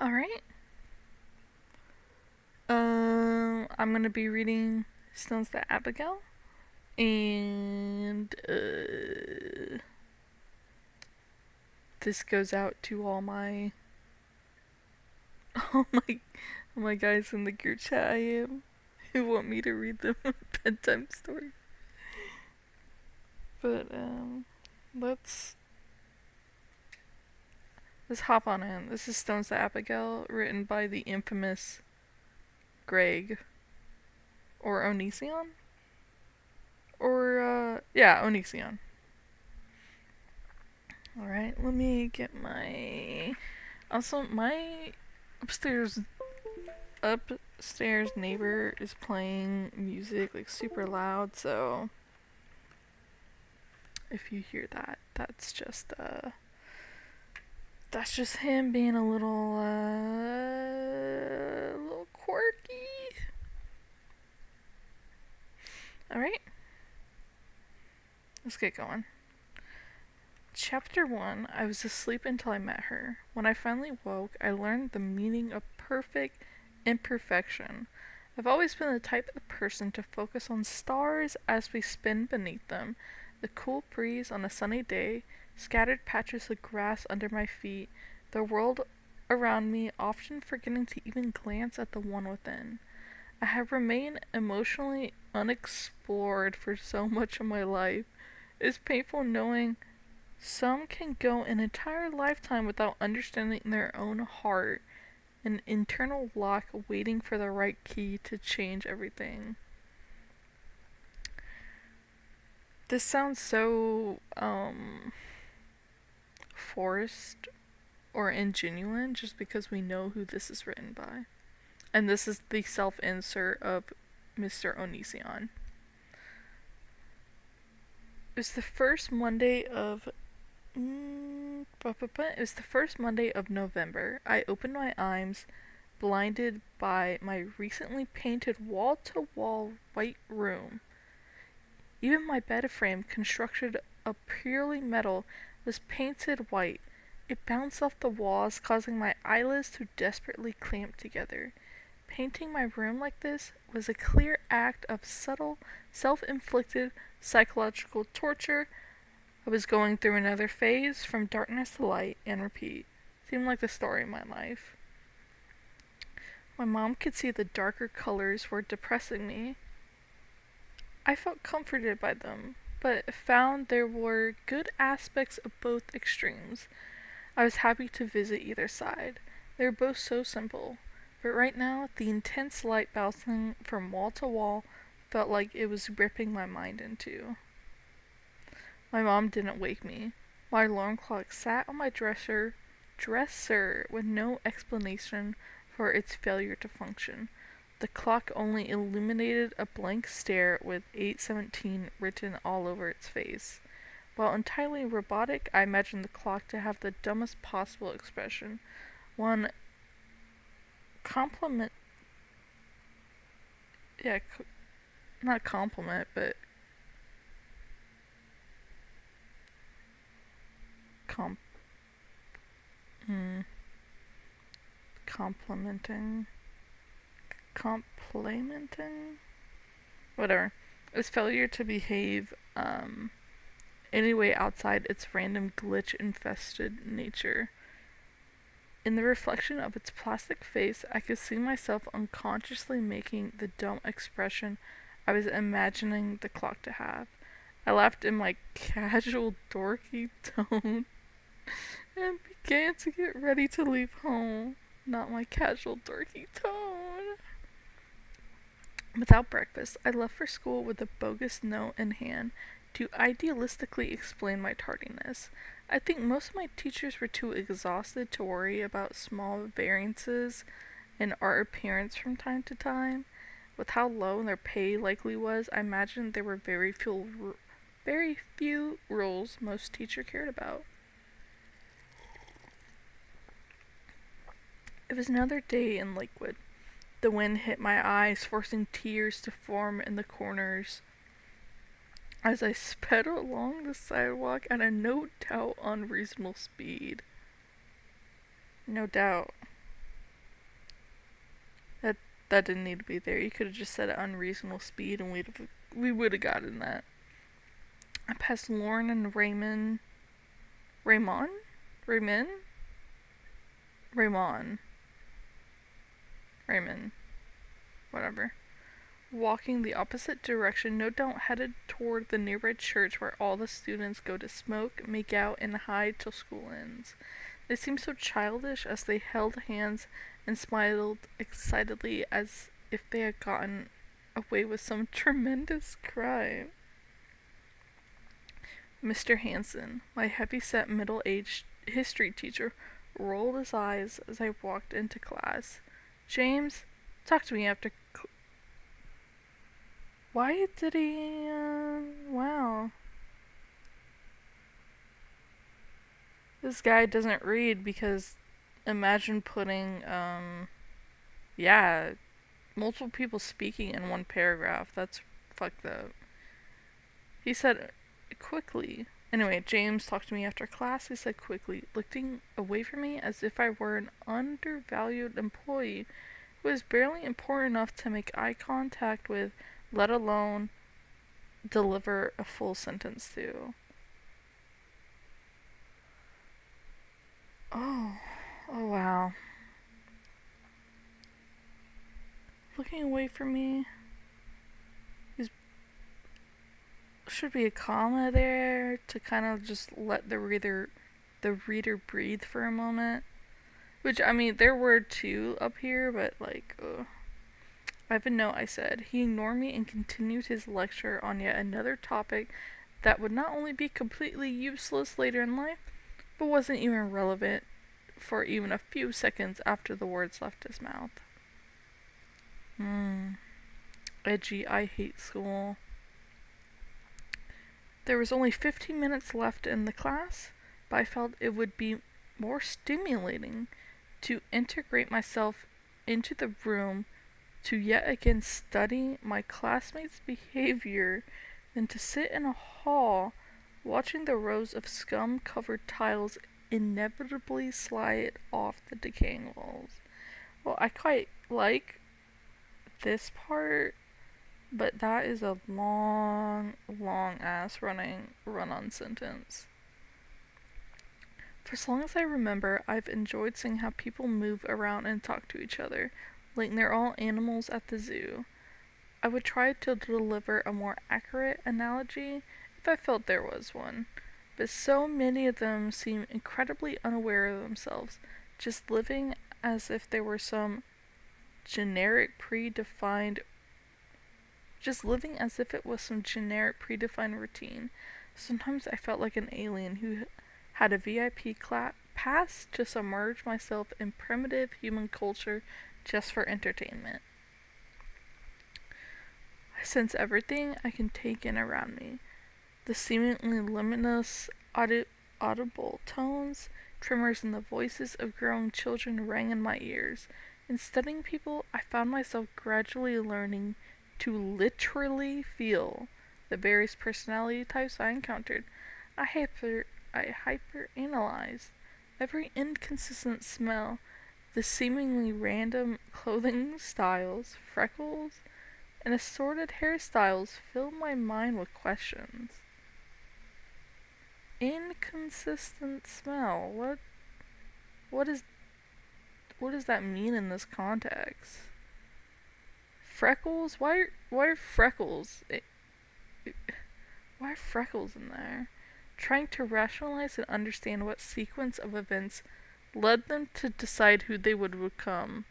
Alright. I'm gonna be reading Stones to Abigail. And, this goes out to all my guys in the group chat I am who want me to read them a bedtime story. But, let's hop on in. This is Stones to Abigail, written by the infamous Greg. Or Onision? Onision. Alright, let me get my... Also, my upstairs neighbor is playing music like super loud, so if you hear that, that's just him being a little quirky. Alright, let's get going. Chapter 1. I was asleep until I met her. When I finally woke, I learned the meaning of perfect imperfection. I've always been the type of person to focus on stars as we spin beneath them, the cool breeze on a sunny day, scattered patches of grass under my feet, the world around me, often forgetting to even glance at the one within. I have remained emotionally unexplored for so much of my life. It is painful knowing some can go an entire lifetime without understanding their own heart, an internal lock waiting for the right key to change everything. This sounds so, forced or ingenuine just because we know who this is written by. And this is the self-insert of Mr. Onision. It was the first Monday of November. I opened my eyes, blinded by my recently painted wall-to-wall white room. Even my bed frame, constructed of purely metal, was painted white. It bounced off the walls, causing my eyelids to desperately clamp together. Painting my room like this was a clear act of subtle, self-inflicted psychological torture. I was going through another phase, from darkness to light, and repeat. Seemed like the story of my life. My mom could see the darker colors were depressing me. I felt comforted by them, but found there were good aspects of both extremes. I was happy to visit either side. They were both so simple. But right now, the intense light bouncing from wall to wall felt like it was ripping my mind in two. My mom didn't wake me. My alarm clock sat on my dresser with no explanation for its failure to function. The clock only illuminated a blank stare with 8:17 written all over its face. While entirely robotic, I imagined the clock to have the dumbest possible expression. One compliment. Yeah, not compliment, but comp. Complimenting. Complimenting? Whatever. Its failure to behave, anyway outside its random glitch infested nature. In the reflection of its plastic face, I could see myself unconsciously making the dumb expression I was imagining the clock to have. I laughed in my casual, dorky tone and began to get ready to leave home. Not my casual, dorky tone. Without breakfast, I left for school with a bogus note in hand to idealistically explain my tardiness. I think most of my teachers were too exhausted to worry about small variances in our appearance from time to time. With how low their pay likely was, I imagined there were very few rules most teachers cared about. It was another day in Lakewood. The wind hit my eyes, forcing tears to form in the corners as I sped along the sidewalk at a no doubt unreasonable speed. No doubt. That didn't need to be there. You could have just said at unreasonable speed and we would have gotten that. I passed Lauren and Raymond? Raymond? Raymond. Raymond. Whatever. Walking the opposite direction, no doubt headed toward the nearby church where all the students go to smoke, make out, and hide till school ends. They seemed so childish as they held hands and smiled excitedly as if they had gotten away with some tremendous crime. Mr. Hanson, my heavy-set middle-aged history teacher, rolled his eyes as I walked into class. James, talk to me after why did he, wow. This guy doesn't read because imagine putting, yeah, multiple people speaking in one paragraph. That's fucked up. He said, quickly. Anyway, James talked to me after class. He said quickly, looking away from me as if I were an undervalued employee who was barely important enough to make eye contact with, let alone deliver a full sentence to. Oh, oh wow. Looking away from me. Should be a comma there to kind of just let the reader breathe for a moment. Which, I mean, there were two up here, but like, ugh. I have a note. I said he ignored me and continued his lecture on yet another topic that would not only be completely useless later in life, but wasn't even relevant for even a few seconds after the words left his mouth. Edgy, I hate school. There was only 15 minutes left in the class, but I felt it would be more stimulating to integrate myself into the room to yet again study my classmates' behavior than to sit in a hall watching the rows of scum-covered tiles inevitably slide off the decaying walls. Well, I quite like this part, but that is a long ass run-on sentence. For as long as I remember, I've enjoyed seeing how people move around and talk to each other, like they're all animals at the zoo. I would try to deliver a more accurate analogy if I felt there was one, but so many of them seem incredibly unaware of themselves, just living as if they were some generic predefined routine. Sometimes I felt like an alien who had a VIP pass to submerge myself in primitive human culture just for entertainment. I sense everything I can take in around me. The seemingly limitless audible tones, tremors in the voices of growing children rang in my ears. In studying people, I found myself gradually learning to literally feel the various personality types I encountered. I hyper-analyzed every inconsistent smell, the seemingly random clothing styles, freckles, and assorted hairstyles filled my mind with questions. Inconsistent smell. What does that mean in this context? Freckles? Why are freckles? Why are freckles in there? Trying to rationalize and understand what sequence of events led them to decide who they would become.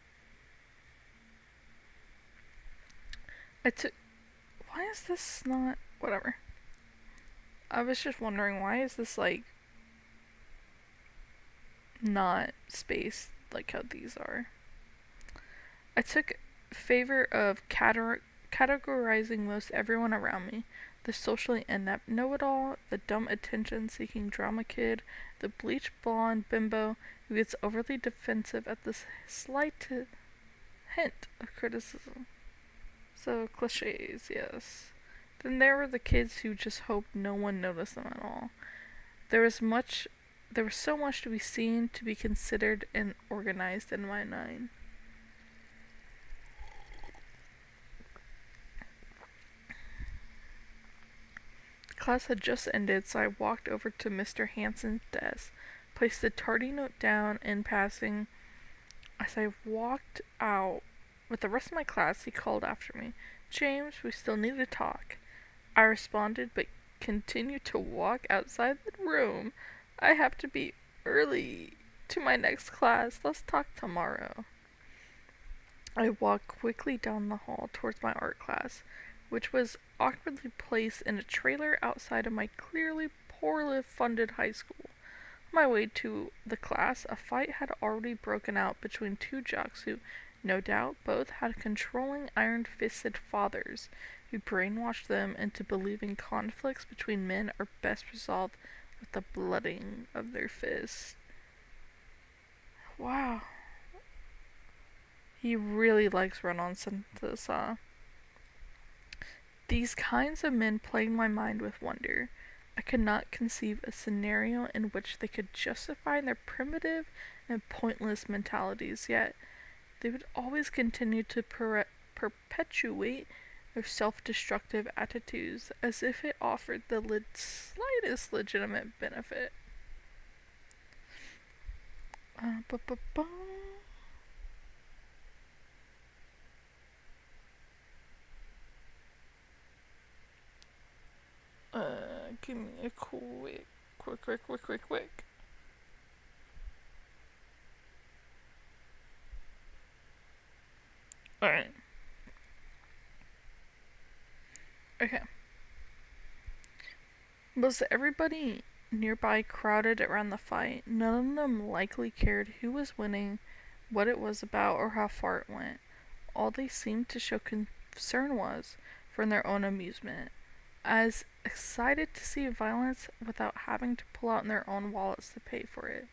Why is this not... Whatever. I was just wondering, why is this, like, not spaced like how these are? I took favor of categorizing most everyone around me. The socially inept know-it-all, the dumb attention-seeking drama kid, the bleached blonde bimbo who gets overly defensive at the slight hint of criticism. So, cliches, yes. Then there were the kids who just hoped no one noticed them at all. There was so much to be seen, to be considered, and organized in my mind. Class had just ended, so I walked over to Mr. Hansen's desk, placed the tardy note down in passing. As I walked out with the rest of my class, he called after me. James, we still need to talk. I responded, but continued to walk outside the room. I have to be early to my next class. Let's talk tomorrow. I walked quickly down the hall towards my art class, which was awkwardly placed in a trailer outside of my clearly poorly funded high school. On my way to the class, a fight had already broken out between two jocks who, no doubt, both had controlling iron-fisted fathers who brainwashed them into believing conflicts between men are best resolved with the blooding of their fists. Wow. He really likes run-on sentences, huh? These kinds of men plagued my mind with wonder. I could not conceive a scenario in which they could justify their primitive and pointless mentalities, yet they would always continue to perpetuate their self-destructive attitudes as if it offered the slightest legitimate benefit. Ba-ba-ba. Give me a quick. Alright. Okay. Was everybody nearby crowded around the fight? None of them likely cared who was winning, what it was about, or how far it went. All they seemed to show concern was for their own amusement, as excited to see violence without having to pull out their own wallets to pay for it,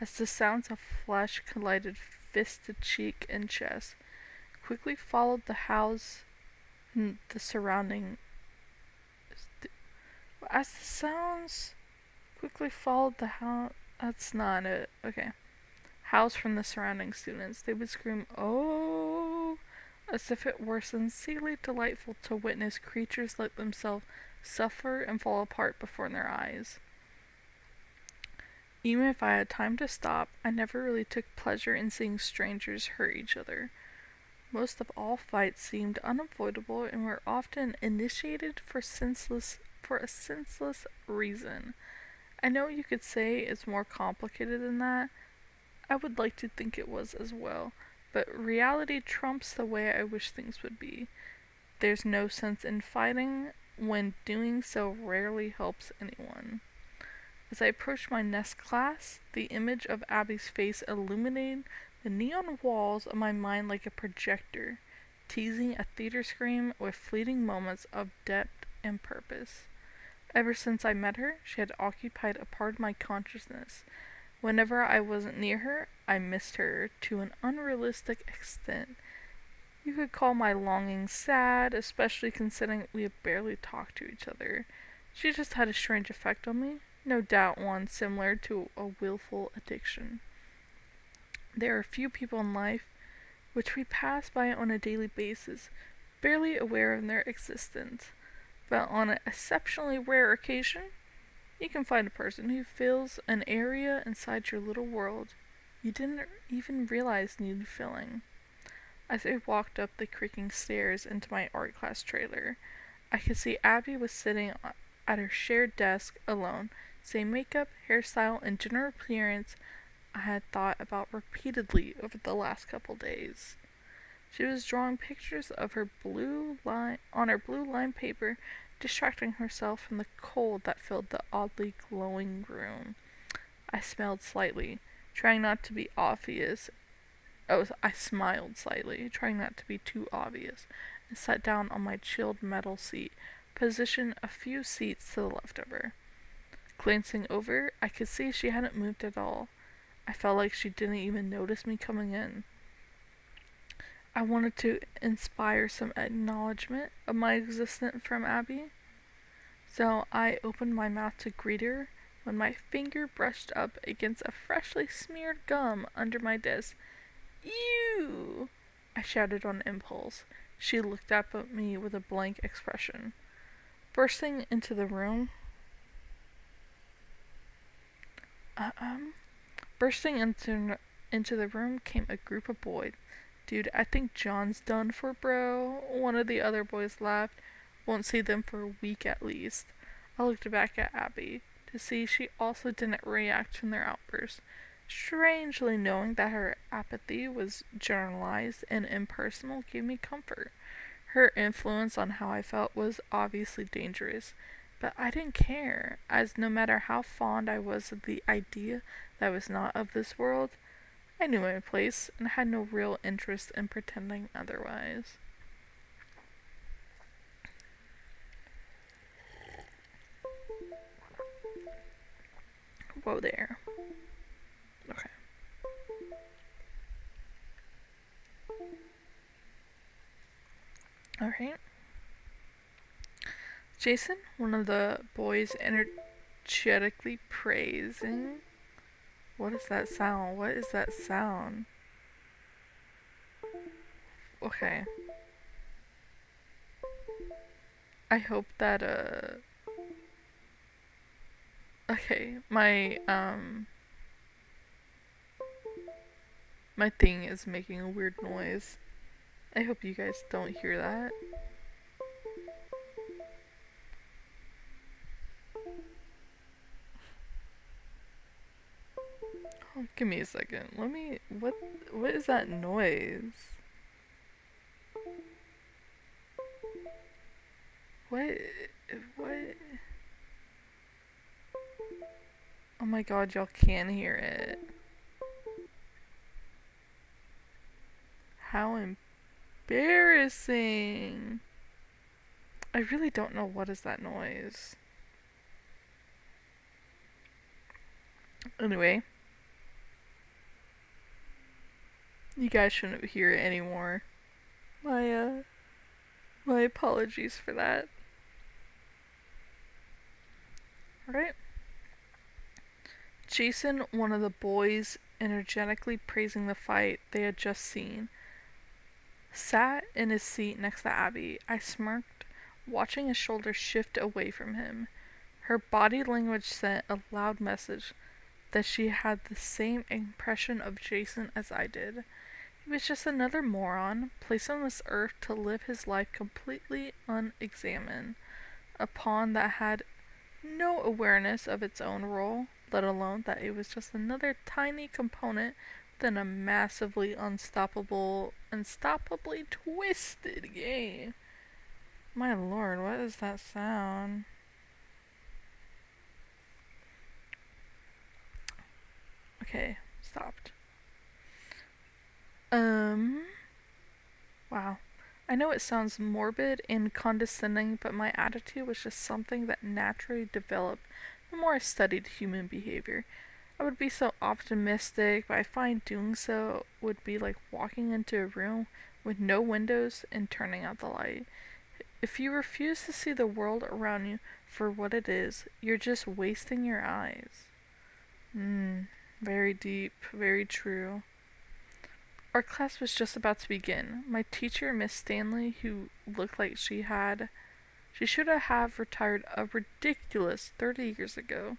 as the sounds of flesh collided fist to cheek and chest, quickly followed the house and the surrounding. As the sounds quickly followed the house. That's not it. Okay. House from the surrounding students. They would scream, "Oh!" as if it were sincerely delightful to witness creatures like themselves suffer and fall apart before their eyes. Even if I had time to stop, I never really took pleasure in seeing strangers hurt each other. Most of all fights seemed unavoidable and were often initiated for a senseless reason. I know you could say it's more complicated than that. I would like to think it was as well, but reality trumps the way I wish things would be. There's no sense in fighting when doing so rarely helps anyone. As I approached my next class, the image of Abby's face illuminated the neon walls of my mind like a projector, teasing a theater screen with fleeting moments of depth and purpose. Ever since I met her, she had occupied a part of my consciousness. Whenever I wasn't near her, I missed her to an unrealistic extent. You could call my longing sad, especially considering we had barely talked to each other. She just had a strange effect on me, no doubt one similar to a willful addiction. There are few people in life which we pass by on a daily basis, barely aware of their existence. But on an exceptionally rare occasion, you can find a person who fills an area inside your little world you didn't even realize needed filling. As I walked up the creaking stairs into my art class trailer, I could see Abby was sitting at her shared desk alone, same makeup, hairstyle, and general appearance I had thought about repeatedly over the last couple days. She was drawing pictures of her on her blue line paper, distracting herself from the cold that filled the oddly glowing room. I smiled slightly, trying not to be obvious. I smiled slightly, trying not to be too obvious, and sat down on my chilled metal seat, positioned a few seats to the left of her. Glancing over, I could see she hadn't moved at all. I felt like she didn't even notice me coming in. I wanted to inspire some acknowledgement of my existence from Abby, so I opened my mouth to greet her when my finger brushed up against a freshly smeared gum under my desk. "Ew!" I shouted on impulse. She looked up at me with a blank expression. Bursting into the room, uh, um, bursting into the room came a group of boys. Dude, I think John's done for, bro. One of the other boys laughed. Won't see them for a week at least. I looked back at Abby to see she also didn't react from their outburst. Strangely, knowing that her apathy was generalized and impersonal gave me comfort. Her influence on how I felt was obviously dangerous, but I didn't care, as no matter how fond I was of the idea that I was not of this world, I knew my place and had no real interest in pretending otherwise. Whoa there. Okay. Alright. Jason, one of the boys, energetically praising. What is that sound? What is that sound? Okay. I hope that, okay, my thing is making a weird noise. I hope you guys don't hear that. Oh, give me a second. What is that noise? What, what? Oh my god, y'all can hear it. How embarrassing. I really don't know what is that noise. Anyway, you guys shouldn't hear it anymore. My apologies for that. Alright. Jason, one of the boys, energetically praising the fight they had just seen, sat in his seat next to Abby. I smirked, watching his shoulders shift away from him. Her body language sent a loud message that she had the same impression of Jason as I did. He was just another moron, placed on this earth to live his life completely unexamined, a pawn that had no awareness of its own role, let alone that it was just another tiny component within a massively unstoppably twisted game. My lord, what is that sound? Okay, stopped. Wow. I know it sounds morbid and condescending, but my attitude was just something that naturally developed the more I studied human behavior. I would be so optimistic, but I find doing so would be like walking into a room with no windows and turning out the light. If you refuse to see the world around you for what it is, you're just wasting your eyes. Very deep, very true. Our class was just about to begin. My teacher, Miss Stanley, who looked like she should have retired a ridiculous 30 years ago,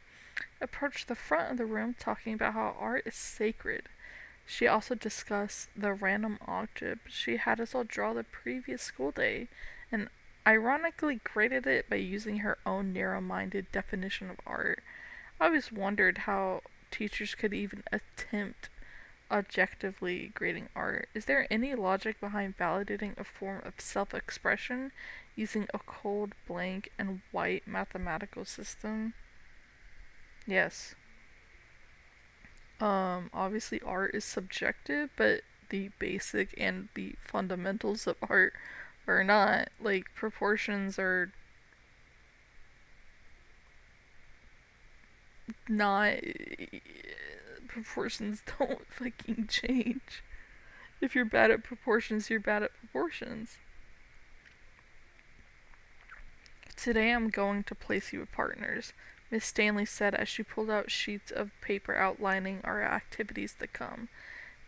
approached the front of the room talking about how art is sacred. She also discussed the random object she had us all draw the previous school day, and ironically graded it by using her own narrow-minded definition of art. I always wondered how teachers could even attempt objectively grading art. Is there any logic behind validating a form of self expression using a cold, blank, and white mathematical system? Yes. Obviously, art is subjective, but the basic and the fundamentals of art are not. Like, proportions are not. Proportions don't fucking change. If you're bad at proportions, you're bad at proportions. Today I'm going to place you with partners, Miss Stanley said as she pulled out sheets of paper outlining our activities to come.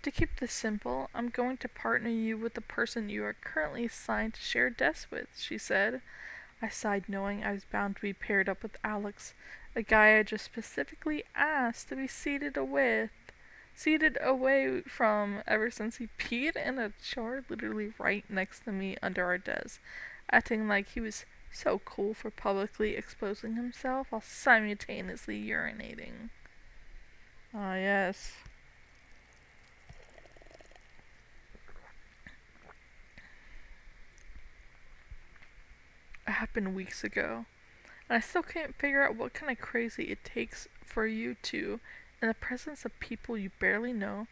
To keep this simple, I'm going to partner you with the person you are currently assigned to share desks with, she said. I sighed, knowing I was bound to be paired up with Alex, a guy I just specifically asked to be seated away from ever since he peed in a jar literally right next to me under our desk, acting like he was so cool for publicly exposing himself while simultaneously urinating. Ah, yes. It happened weeks ago, and I still can't figure out what kind of crazy it takes for you to, in the presence of people you barely know,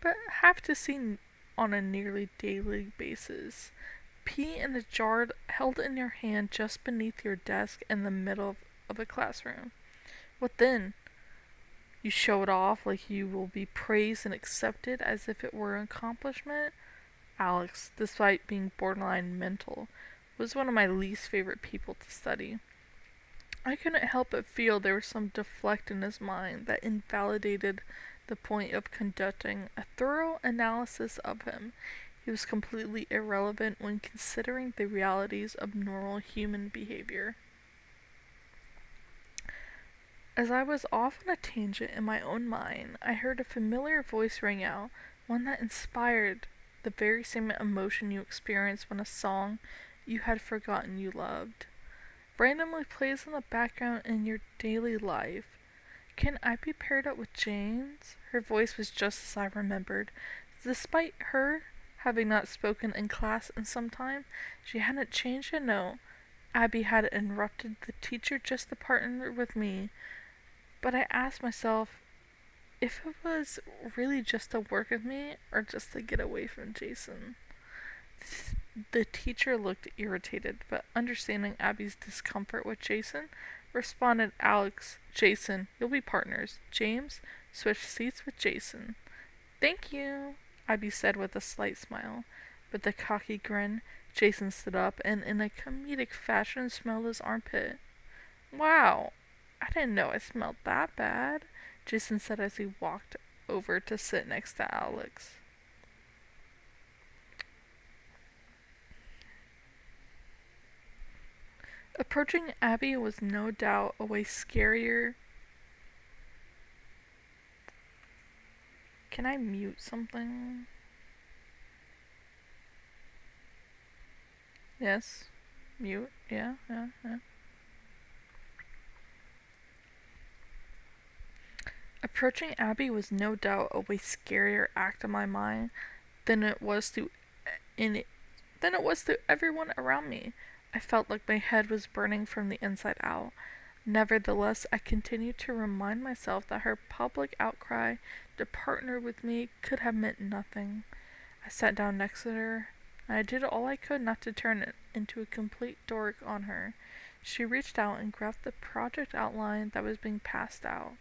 but have to see on a nearly daily basis, pee in a jar held in your hand just beneath your desk in the middle of a classroom. What then? You show it off like you will be praised and accepted as if it were an accomplishment? Alex, despite being borderline mental, was one of my least favorite people to study. I couldn't help but feel there was some deflect in his mind that invalidated the point of conducting a thorough analysis of him. He was completely irrelevant when considering the realities of normal human behavior. As I was off on a tangent in my own mind, I heard a familiar voice ring out, one that inspired the very same emotion you experience when a song you had forgotten you loved randomly plays in the background in your daily life. Can I be paired up with James? Her voice was just as I remembered. Despite her having not spoken in class in some time, she hadn't changed a note. Abby had interrupted the teacher just to partner with me, but I asked myself if it was really just to work with me or just to get away from Jason. The teacher looked irritated, but understanding Abby's discomfort with Jason, responded, Alex, Jason, you'll be partners. James, switch seats with Jason. Thank you, Abby said with a slight smile. With a cocky grin, Jason stood up and in a comedic fashion smelled his armpit. Wow, I didn't know I smelled that bad, Jason said as he walked over to sit next to Alex. Approaching Abby was no doubt a way scarier. Can I mute something? Yes. Mute. Yeah. Approaching Abby was no doubt a way scarier act in my mind than it was to everyone around me. I felt like my head was burning from the inside out. Nevertheless, I continued to remind myself that her public outcry to partner with me could have meant nothing. I sat down next to her, and I did all I could not to turn it into a complete dork on her. She reached out and grabbed the project outline that was being passed out.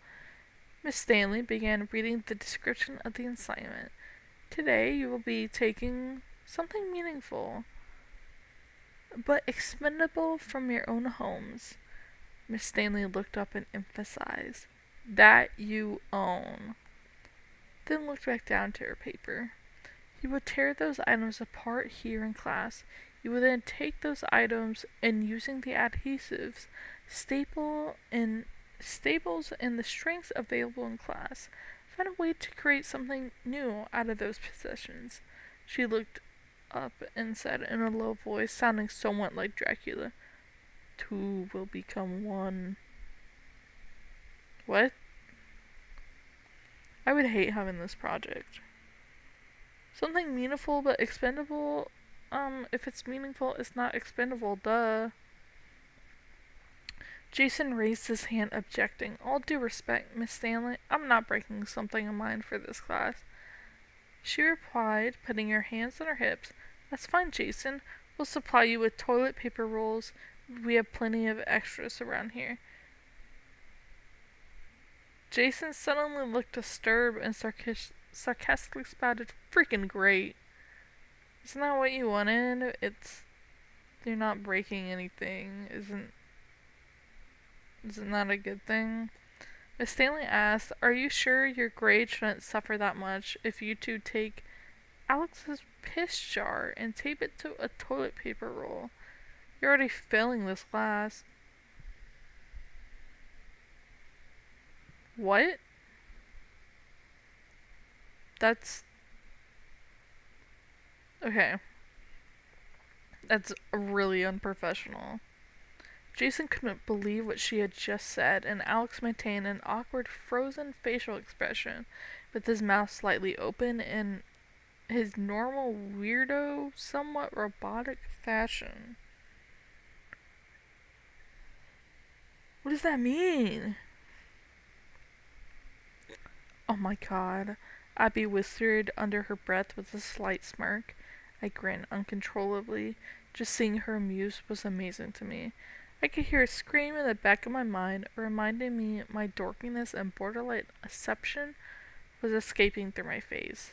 Miss Stanley began reading the description of the assignment. Today you will be taking something meaningful, but expendable from your own homes. Miss Stanley looked up and emphasized, that you own. Then looked back down to her paper. You would tear those items apart here in class. You would then take those items and using the adhesives, staples and the strings available in class, find a way to create something new out of those possessions. She looked up and said in a low voice, sounding somewhat like Dracula, two will become one. What? I would hate having this project. Something meaningful but expendable? If it's meaningful, it's not expendable, duh. Jason raised his hand, objecting. All due respect, Miss Stanley, I'm not breaking something of mine for this class. She replied, putting her hands on her hips. That's fine, Jason. We'll supply you with toilet paper rolls. We have plenty of extras around here. Jason suddenly looked disturbed and sarcastically spouted, freaking great. Isn't that what you wanted? You're not breaking anything. Isn't that a good thing? Miss Stanley asked, are you sure your grade shouldn't suffer that much if you two take Alex's piss jar and tape it to a toilet paper roll? You're already failing this class. What? That's... Okay. That's really unprofessional. Jason couldn't believe what she had just said, and Alex maintained an awkward, frozen facial expression, with his mouth slightly open in his normal, weirdo, somewhat robotic fashion. What does that mean? Oh my god. Abby whispered under her breath with a slight smirk. I grinned uncontrollably. Just seeing her amused was amazing to me. I could hear a scream in the back of my mind, reminding me my dorkiness and borderline exception was escaping through my face.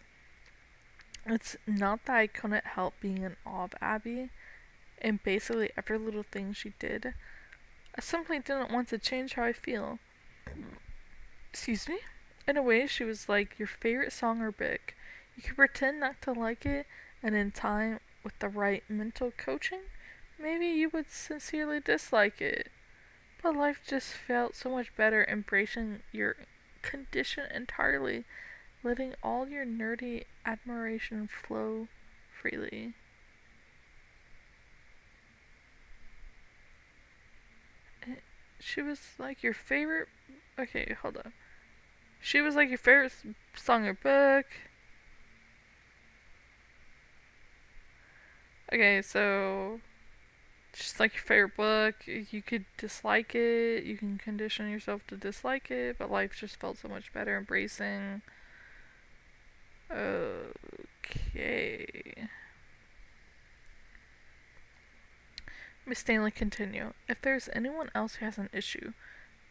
It's not that I couldn't help being in awe of Abby, and basically every little thing she did. I simply didn't want to change how I feel. Excuse me? In a way, she was like your favorite song or book. You could pretend not to like it, and in time, with the right mental coaching, maybe you would sincerely dislike it. But life just felt so much better embracing your condition entirely, letting all your nerdy admiration flow freely. She was like your favorite. Okay, hold on. She was like your favorite song or book. Okay, so just like your favorite book, you could dislike it, you can condition yourself to dislike it, but life just felt so much better embracing. Okay. Miss Stanley continued. If there's anyone else who has an issue,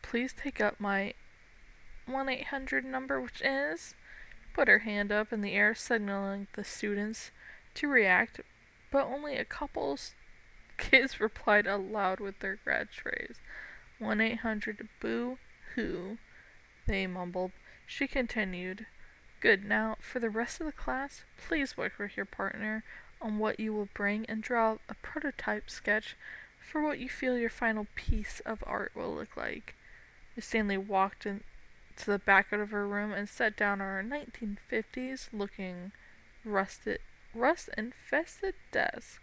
please take up my 1-800 number, which is... Put her hand up in the air, signaling the students to react, but only a couple kids replied aloud with their catchphrase. 1-800-BOO-HOO, they mumbled. She continued. Good, now, for the rest of the class, please work with your partner on what you will bring and draw a prototype sketch for what you feel your final piece of art will look like. Miss Stanley walked into the back of her room and sat down on her 1950s looking rust-infested desk.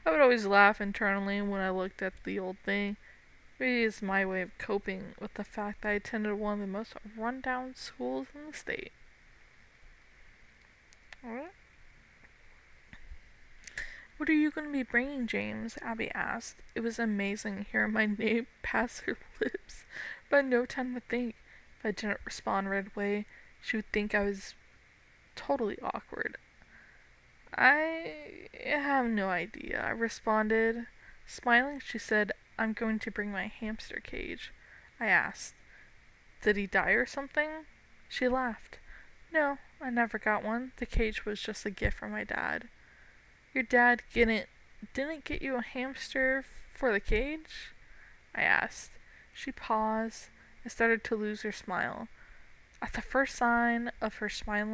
I would always laugh internally when I looked at the old thing. Maybe it's my way of coping with the fact that I attended one of the most run-down schools in the state. Alright. What are you going to be bringing, James? Abby asked. It was amazing hearing my name pass her lips, but no time to think. If I didn't respond right away, she would think I was totally awkward. I have no idea, I responded. Smiling, she said, I'm going to bring my hamster cage. I asked, did he die or something? She laughed. No, I never got one. The cage was just a gift from my dad. Your dad didn't get you a hamster for the cage? I asked. She paused and started to lose her smile. At the first sign of her smile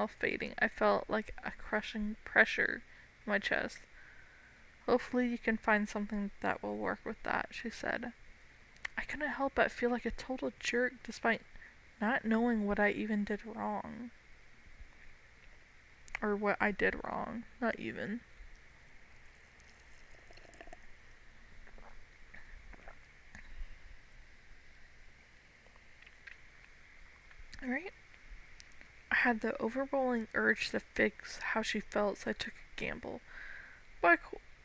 fading, I felt like a crushing pressure in my chest. Hopefully you can find something that will work with that, she said. I couldn't help but feel like a total jerk despite not knowing what I even did wrong. Or what I did wrong, not even. Alright. I had the overwhelming urge to fix how she felt, so I took a gamble. But,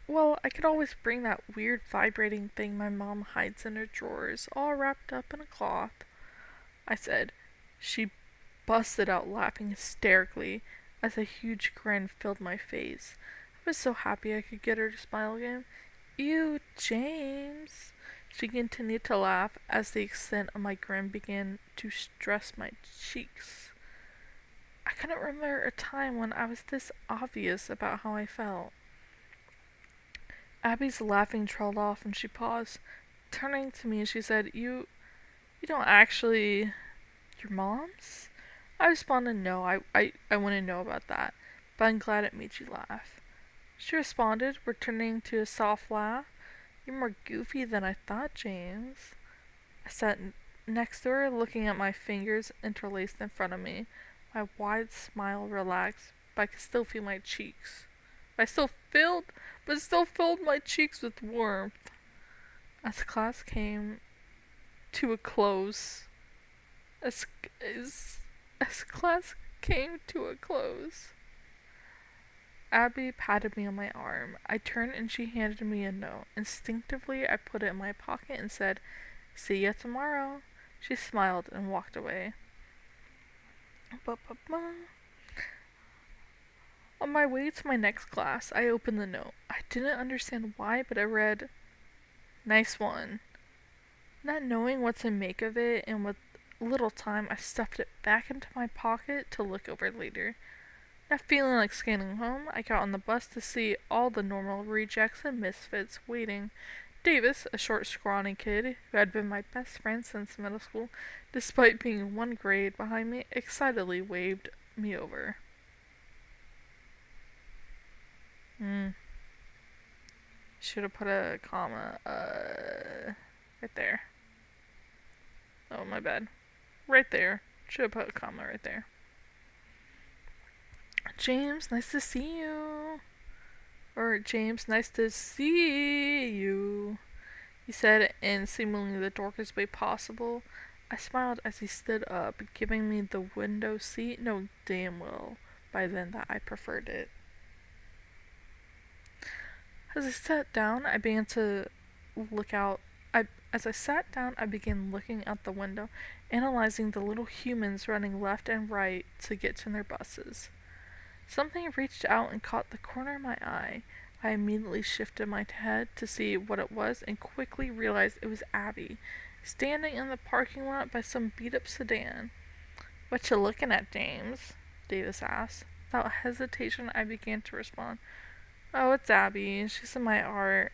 well, I could always bring that weird vibrating thing my mom hides in her drawers, all wrapped up in a cloth, I said. She busted out laughing hysterically as a huge grin filled my face. I was so happy I could get her to smile again. Ew, James. She continued to laugh as the extent of my grin began to stress my cheeks. I couldn't remember a time when I was this obvious about how I felt. Abby's laughing trailed off and she paused. Turning to me, she said, You don't actually... Your mom's? I responded, no, I wouldn't know about that, but I'm glad it made you laugh. She responded, returning to a soft laugh. You're more goofy than I thought, James. I sat next to her, looking at my fingers interlaced in front of me. My wide smile relaxed, but I could still feel my cheeks. I still filled, but still filled my cheeks with warmth. As class came to a close, as, as, as class came to a close, Abby patted me on my arm. I turned and she handed me a note. Instinctively, I put it in my pocket and said, "See ya tomorrow." She smiled and walked away. Ba-ba-ba. On my way to my next class, I opened the note. I didn't understand why, but I read, "Nice one." Not knowing what to make of it, and with little time, I stuffed it back into my pocket to look over later. Not feeling like scanning home, I got on the bus to see all the normal rejects and misfits waiting. Davis, a short, scrawny kid who had been my best friend since middle school, despite being one grade behind me, excitedly waved me over. Should have put a comma, right there. Oh, my bad. Right there. Should have put a comma right there. James, nice to see you. Or, James, nice to see you, he said in seemingly the darkest way possible. I smiled as he stood up, giving me the window seat, knowing damn well by then that I preferred it. As I sat down, I began to look out. As I sat down, I began looking out the window, analyzing the little humans running left and right to get to their buses. Something reached out and caught the corner of my eye. I immediately shifted my head to see what it was and quickly realized it was Abby, standing in the parking lot by some beat-up sedan. "What you looking at, James?" Davis asked. Without hesitation, I began to respond. "Oh, it's Abby. She's in my heart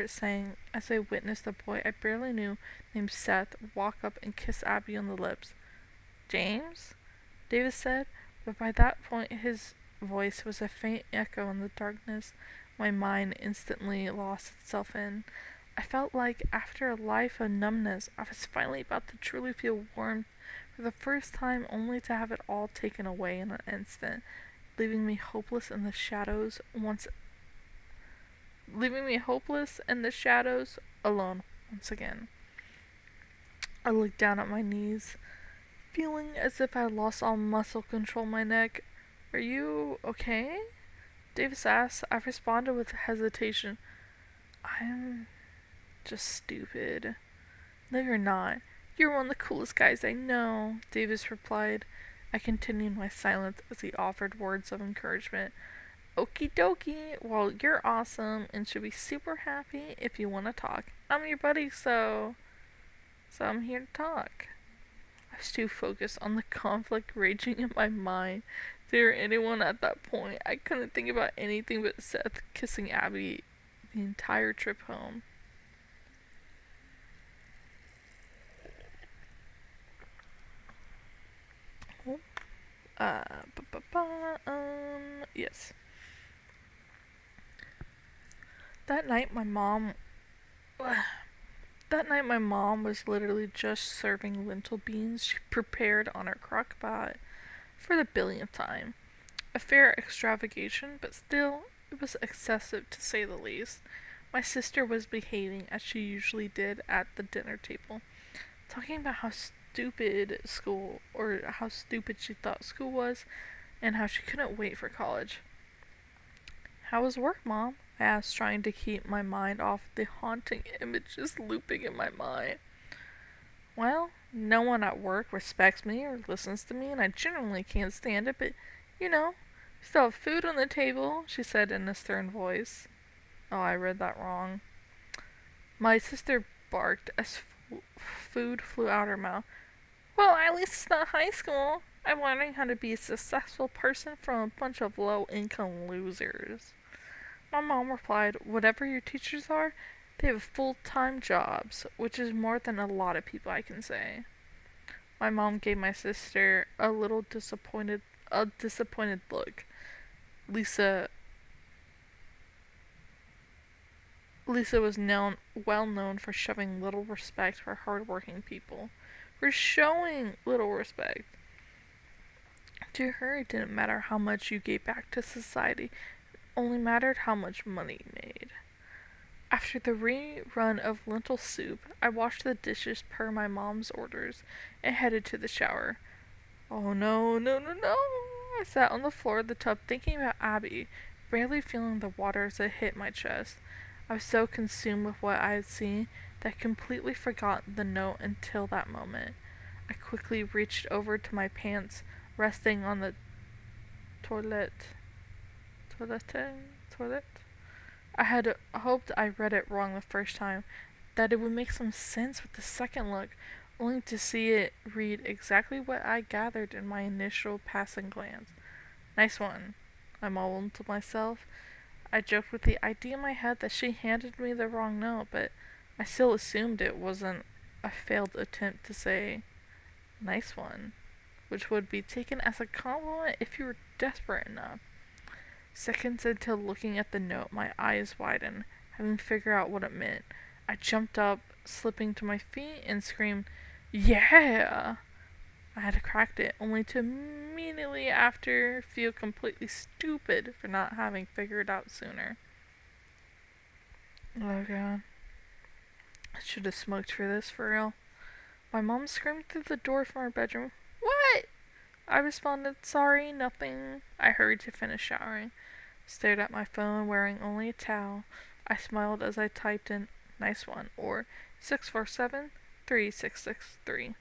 sang as I witnessed a boy I barely knew named Seth walk up and kiss Abby on the lips. "James?" Davis said, but by that point his voice was a faint echo in the darkness my mind instantly lost itself in. I felt like, after a life of numbness, I was finally about to truly feel warmth for the first time, only to have it all taken away in an instant, leaving me hopeless in the shadows alone once again. I looked down at my knees, feeling as if I had lost all muscle control in my neck. "Are you okay?" Davis asked. I responded with hesitation. "I'm just stupid." "No, you're not. You're one of the coolest guys I know," Davis replied. I continued my silence as he offered words of encouragement. "Okie dokie. Well, you're awesome and should be super happy if you want to talk. I'm your buddy, so I'm here to talk." I was too focused on the conflict raging in my mind to hear anyone at that point. I couldn't think about anything but Seth kissing Abby the entire trip home. Yes. That night my mom was literally just serving lentil beans she prepared on her crock pot for the billionth time. A fair extravagation, but still, it was excessive to say the least. My sister was behaving as she usually did at the dinner table, talking about how stupid she thought school was, and how she couldn't wait for college. "How was work, Mom?" I asked, trying to keep my mind off the haunting images looping in my mind. "Well, no one at work respects me or listens to me, and I generally can't stand it, but, still have food on the table," she said in a stern voice. Oh, I read that wrong. My sister barked as food flew out her mouth. "Well, at least it's not high school. I'm learning how to be a successful person from a bunch of low-income losers." My mom replied, "Whatever your teachers are, they have full-time jobs, which is more than a lot of people I can say." My mom gave my sister a disappointed look. Lisa Lisa was well known for showing little respect for hardworking people. For showing little respect. To her, it didn't matter how much you gave back to society, it only mattered how much money you made. After the rerun of lentil soup, I washed the dishes per my mom's orders and headed to the shower. Oh no, no, no, no! I sat on the floor of the tub thinking about Abby, barely feeling the water as it hit my chest. I was so consumed with what I had seen that I completely forgot the note until that moment. I quickly reached over to my pants, resting on the toilet. Toilet? I had hoped I read it wrong the first time, that it would make some sense with the second look, only to see it read exactly what I gathered in my initial passing glance. Nice one, I mumbled to myself. I joked with the idea in my head that she handed me the wrong note, but I still assumed it wasn't a failed attempt to say, nice one, which would be taken as a compliment if you were desperate enough. Seconds into looking at the note, my eyes widened, having figured out what it meant. I jumped up, slipping to my feet, and screamed, "Yeah!" I had cracked it, only to immediately after feel completely stupid for not having figured it out sooner. Oh god. I should have smoked for this, for real. My mom screamed through the door from her bedroom. "What?" I responded, "Sorry, nothing." I hurried to finish showering. Stared at my phone, wearing only a towel. I smiled as I typed in "nice one" or 647-3663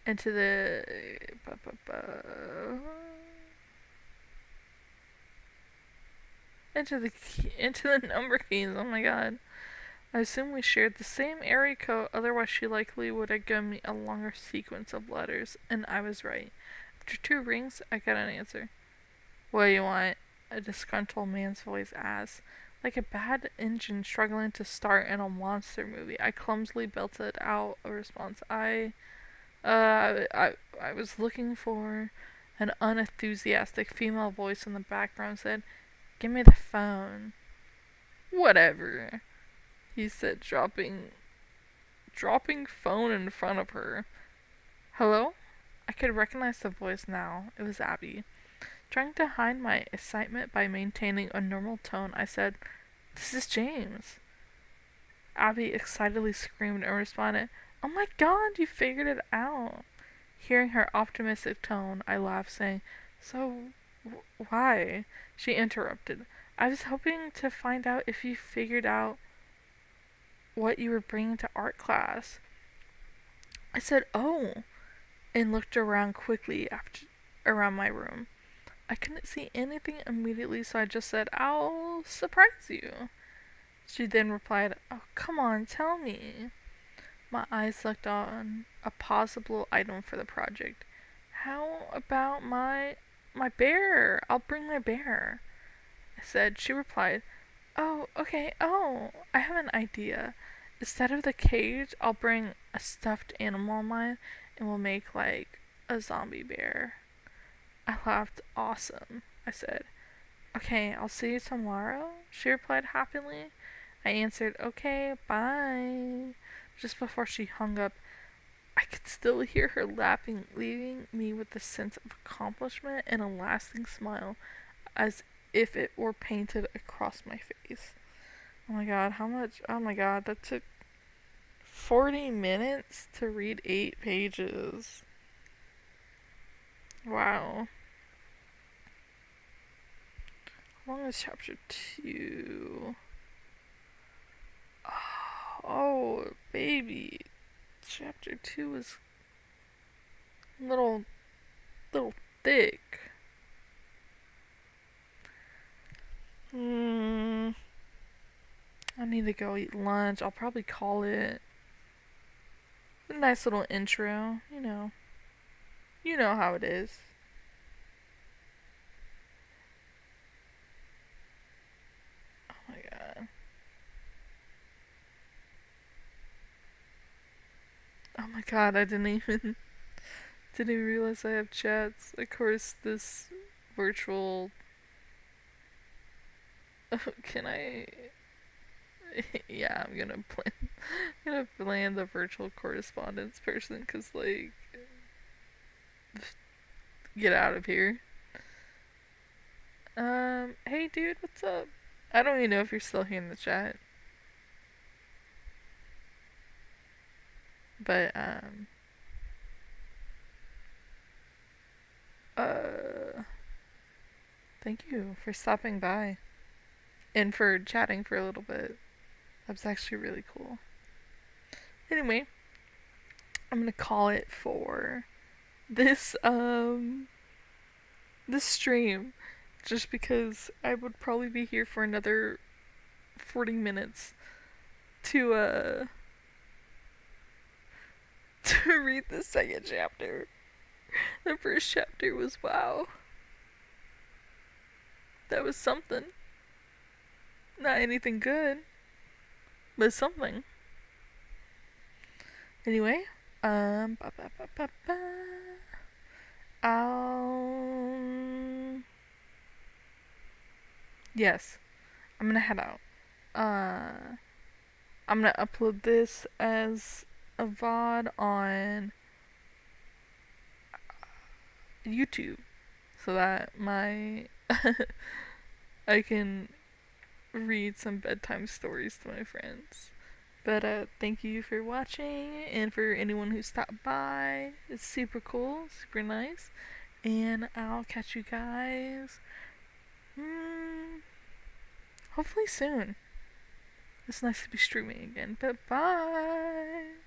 into the into the number keys. Oh my god. I assume we shared the same area code, otherwise she likely would have given me a longer sequence of letters, and I was right. After 2 rings, I got an answer. "What do you want?" a disgruntled man's voice asked. Like a bad engine struggling to start in a monster movie, I clumsily belted out a response. I was looking for... An unenthusiastic female voice in the background said, "Give me the phone." "Whatever," he said, dropping phone in front of her. "Hello?" I could recognize the voice now. It was Abby. Trying to hide my excitement by maintaining a normal tone, I said, "This is James." Abby excitedly screamed and responded, "Oh my god, you figured it out." Hearing her optimistic tone, I laughed, saying, "So, why?" She interrupted, "I was hoping to find out if you figured out what you were bringing to art class." I said, "Oh," and looked around quickly around my room. I couldn't see anything immediately, so I just said, "I'll surprise you." She then replied, "Oh, come on, tell me." My eyes looked on a possible item for the project. "How about my bear? I'll bring my bear," I said. She replied, "Oh, okay. Oh, I have an idea. Instead of the cage, I'll bring a stuffed animal of mine and we'll make like a zombie bear." I laughed. "Awesome," I said. "Okay, I'll see you tomorrow," she replied happily. I answered, "Okay, bye." Just before she hung up, I could still hear her laughing, leaving me with a sense of accomplishment and a lasting smile, as if it were painted across my face. Oh my god, how much? Oh my god, that took 40 minutes to read 8 pages. Wow. How long is chapter 2? Oh, baby. Chapter 2 is little, little thick. I need to go eat lunch. I'll probably call it a nice little intro. You know how it is. Oh my god. Oh my god, I didn't even realize I have chats. Of course, this virtual... can I... Yeah, I'm gonna plan the virtual correspondence person because, like, get out of here. Hey dude, what's up? I don't even know if you're still here in the chat, but, uh, thank you for stopping by and for chatting for a little bit. That was actually really cool. Anyway, I'm gonna call it for this, this stream, just because I would probably be here for another 40 minutes to, to read the second chapter. The first chapter was wow. That was something. Not anything good, but something. Anyway, ba ba ba ba ba. Yes, I'm gonna head out. Uh, I'm gonna upload this as a VOD on YouTube so that I can read some bedtime stories to my friends. But thank you for watching, and for anyone who stopped by. It's super cool, super nice, and I'll catch you guys hopefully soon. It's nice to be streaming again. But bye.